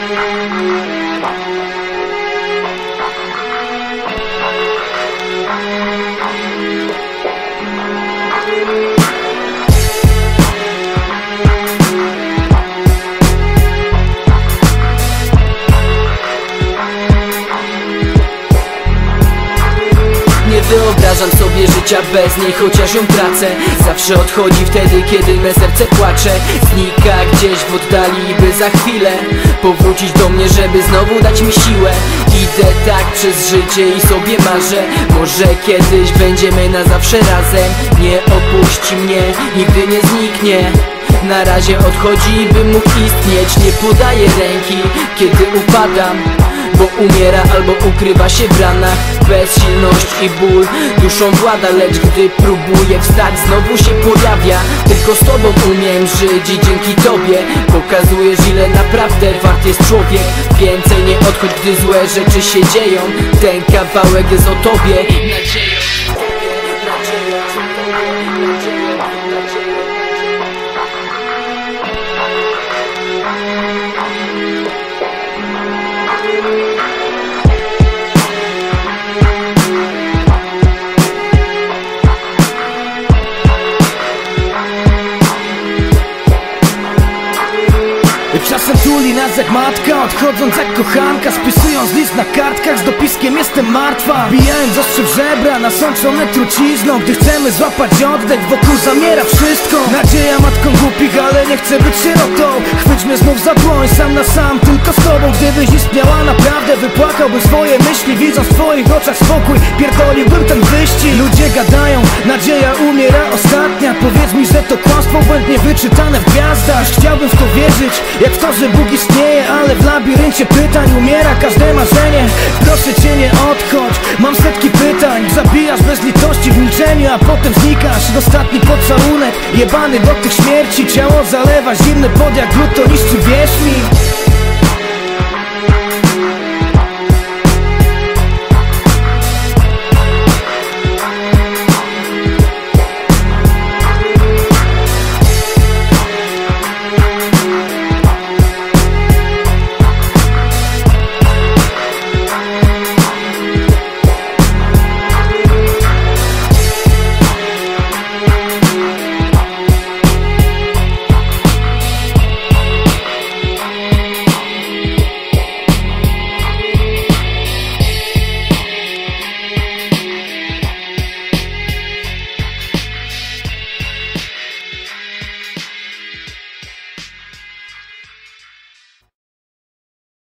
Nie wyobrażam sobie życia bez niej, chociaż ją tracę. Zawsze odchodzi wtedy, kiedy me serce płacze. Znika gdzieś w oddali, by za chwilę powrócić do mnie, żeby znowu dać mi siłę. Idę tak przez życie i sobie marzę, może kiedyś będziemy na zawsze razem. Nie opuści mnie, nigdy nie zniknie. Na razie odchodzi, by mógł istnieć. Nie podaje ręki, kiedy upadam, bo umiera albo ukrywa się w ranach. Bezsilność i ból duszą włada, lecz gdy próbuję wstać, znowu się pojawia. Tylko z tobą umiem żyć i dzięki tobie pokazujesz, ile naprawdę wart jest człowiek. Więcej nie odchodź, gdy złe rzeczy się dzieją. Ten kawałek jest o tobie. Czasem tuli nas jak matka, odchodząc jak kochanka, spisując list na kartkach z dopiskiem jestem martwa. Bijając ostrze w żebra, nasączone trucizną. Gdy chcemy złapać oddech, wokół zamiera wszystko. Nadzieja matką głupich, ale nie chcę być sierotą. Chwyć mnie znów za dłoń, sam na sam, tylko z tobą. Gdybyś istniała naprawdę, wypłakałbym swoje myśli, widząc w twoich oczach spokój. Pierdoliłbym ten wyścig. Ludzie gadają, nadzieja umiera ostatnia. Powiedz mi, że to kłamstwo błędnie wyczytane w gwiazdach. Chciałbym w to wierzyć, jak w to, że Bóg istnieje, ale w labiryncie pytań umiera każde marzenie. Proszę cię, nie odchodź, mam setki pytań. Zabijasz bez litości w milczeniu, a potem znikasz. Ostatni pocałunek, jebany do tych śmierci. Ciało zalewa zimny pot jak glut, to niszczy, wierz mi.